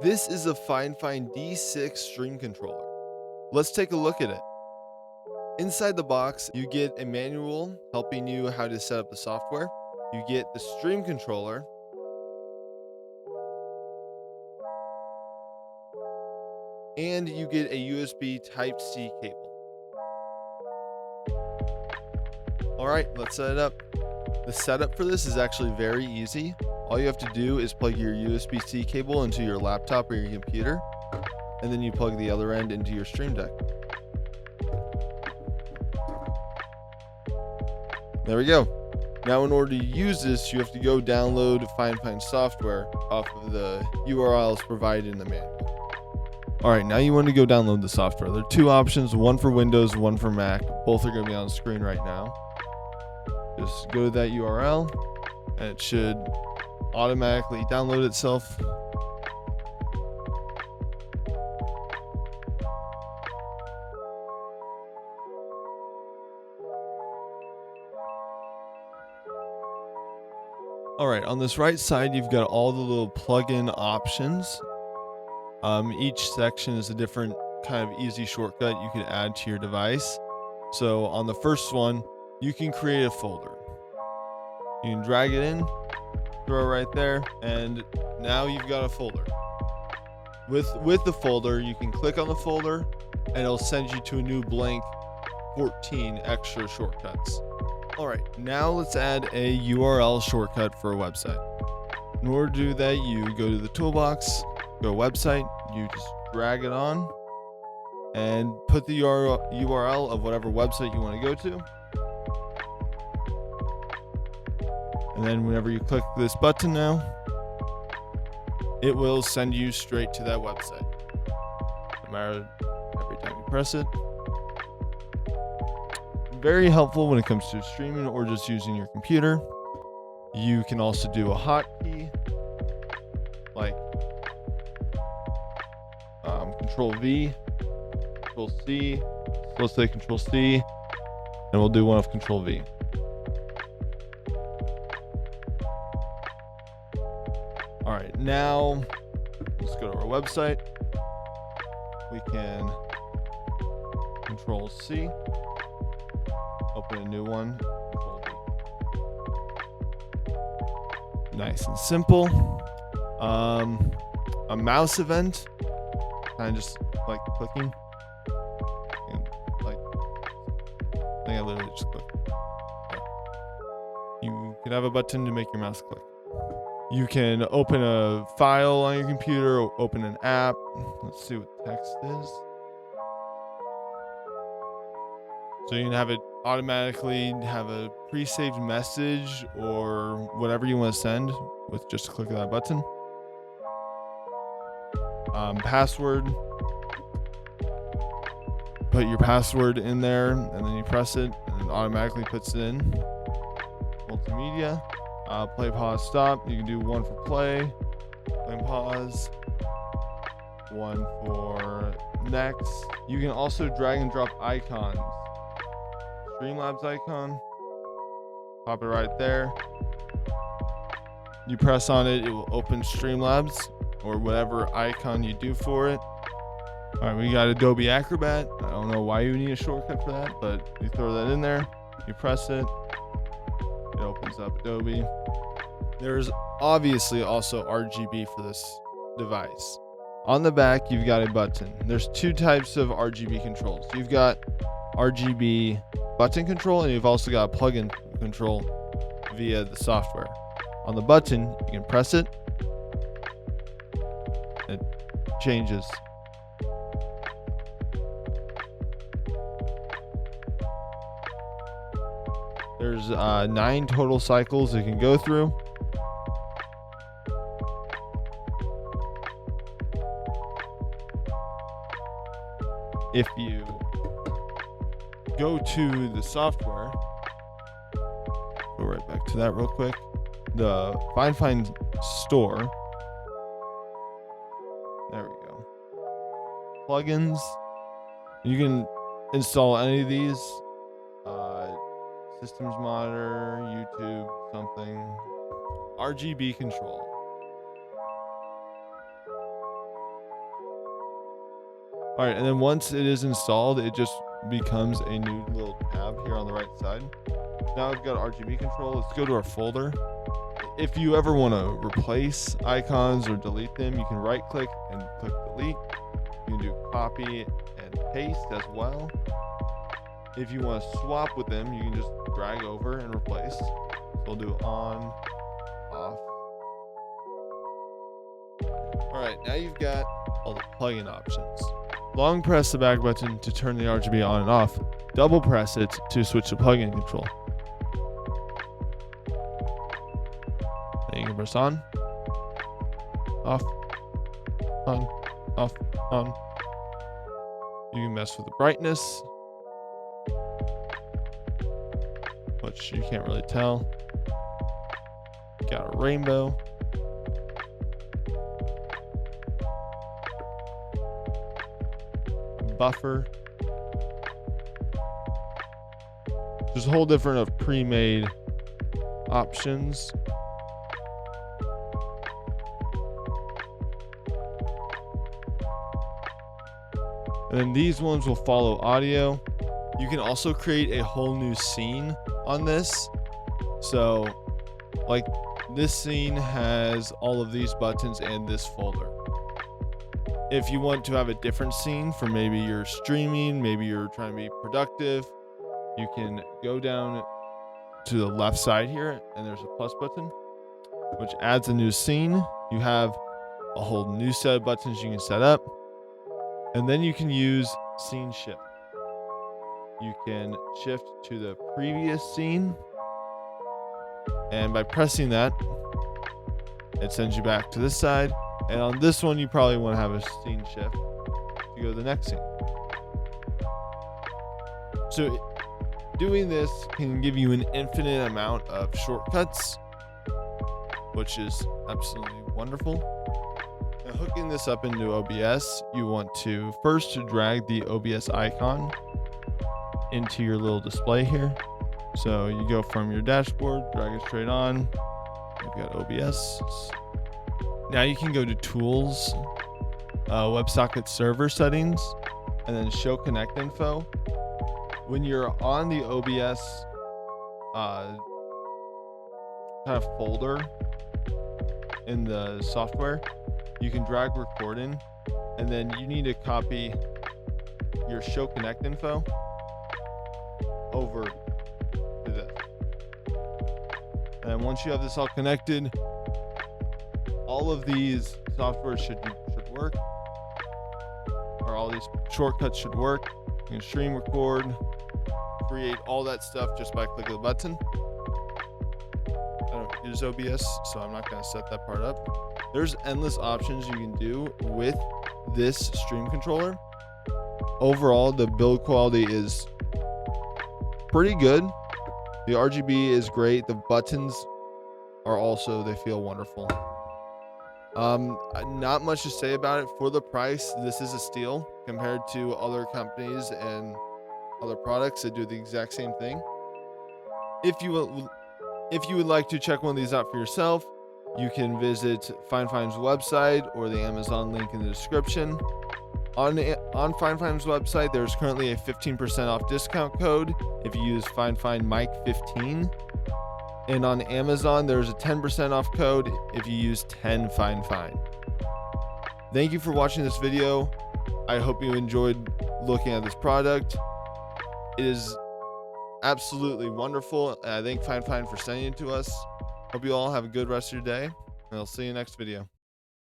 This is a FiFINE D6 stream controller. Let's take a look at it. Inside the box, you get a manual helping you how to set up the software. You get the stream controller, and you get a USB Type-C cable. All right, let's set it up. The setup for this is actually very easy. All you have to do is plug your USB-C cable into your laptop or your computer, and then you plug the other end into your Stream Deck. There we go. Now, in order to use this, you have to go download FiFINE software off of the URLs provided in the manual. All right, now you want to go download the software. There are two options, one for Windows, one for Mac. Both are going to be on the screen right now. Just go to that URL, and it should automatically download itself. All right, on this right side, you've got all the little plugin options. Each section is a different kind of easy shortcut you can add to your device. So on the first one, you can create a folder. You can drag it in, throw it right there, and now you've got a folder. With the folder, you can click on the folder, and it'll send you to a new blank 14 extra shortcuts. All right, now let's add a URL shortcut for a website. In order to do that, you go to the toolbox, go to website, you just drag it on, and put the URL of whatever website you want to go to. And then whenever you click this button now, it will send you straight to that website. No matter every time you press it. Very helpful when it comes to streaming or just using your computer. You can also do a hotkey like Control V, Control C. So let's say Control C, and we'll do one of Control V. All right, now let's go to our website. We can Control C, open a new one, Control V. Nice and simple. A mouse event, kind of just like clicking. And like, I think I literally just click. Yeah. You can have a button to make your mouse click. You can open a file on your computer, or open an app. Let's see what text is. So you can have it automatically have a pre-saved message or whatever you want to send with just a click of that button. Password. Put your password in there, and then you press it, and it automatically puts it in. Multimedia. Play, pause, stop. You can do one for play and pause, one for next. You can also drag and drop icons. Streamlabs icon, pop it right there. You press on it, it will open Streamlabs or whatever icon you do for it. All right, we got Adobe Acrobat. I don't know why you need a shortcut for that, but you throw that in there, you press it, it opens up Adobe. There's obviously also RGB for this device. On the back, you've got a button. There's two types of RGB controls. You've got RGB button control, and you've also got plug-in control via the software. On the button, you can press it. It changes. There's 9 total cycles it can go through. If you go to the software, go right back to that real quick. The FiFINE store. There we go. Plugins. You can install any of these. Systems monitor, YouTube, something. RGB control. All right, and then once it is installed, it just becomes a new little tab here on the right side. Now we've got RGB control. Let's go to our folder. If you ever want to replace icons or delete them, you can right click and click delete. You can do copy and paste as well. If you want to swap with them, you can just drag over and replace. So we'll do on, off. All right, now you've got all the plugin options. Long press the back button to turn the RGB on and off. Double press it to switch to plugin control. Then you can press on, off, on, off, on. You can mess with the brightness, which you can't really tell. Got a rainbow. Buffer. There's a whole different of pre-made options. And then these ones will follow audio. You can also create a whole new scene on this. So like this scene has all of these buttons and this folder. If you want to have a different scene for maybe you're streaming, maybe you're trying to be productive, you can go down to the left side here and there's a plus button, which adds a new scene. You have a whole new set of buttons you can set up. And then you can use scene shift. You can shift to the previous scene. And by pressing that, it sends you back to this side. And on this one, you probably want to have a scene shift to go to the next scene. So doing this can give you an infinite amount of shortcuts, which is absolutely wonderful. Now, hooking this up into OBS, you want to first drag the OBS icon into your little display here. So you go from your dashboard, drag it straight on. You've got OBS. Now you can go to Tools, WebSocket Server Settings, and then Show Connect Info. When you're on the OBS kind of folder in the software, you can drag record in, and then you need to copy your Show Connect Info over to this. And once you have this all connected, all of these softwares should work, or all these shortcuts should work. You can stream, record, create all that stuff just by clicking the button. I don't use OBS, so I'm not going to set that part up. There's endless options you can do with this stream controller. Overall, the build quality is pretty good. The RGB is great. The buttons are also, they feel wonderful. Not much to say about it. For the price, this is a steal compared to other companies and other products that do the exact same thing. If you would like to check one of these out for yourself, you can visit FIFINE's website or the Amazon link in the description. On FIFINE's website, there's currently a 15% off discount code if you use FIFINE15. And on Amazon, there's a 10% off code if you use 10FIFINE. Thank you for watching this video. I hope you enjoyed looking at this product. It is absolutely wonderful, and I thank FIFINE for sending it to us. Hope you all have a good rest of your day, and I'll see you next video.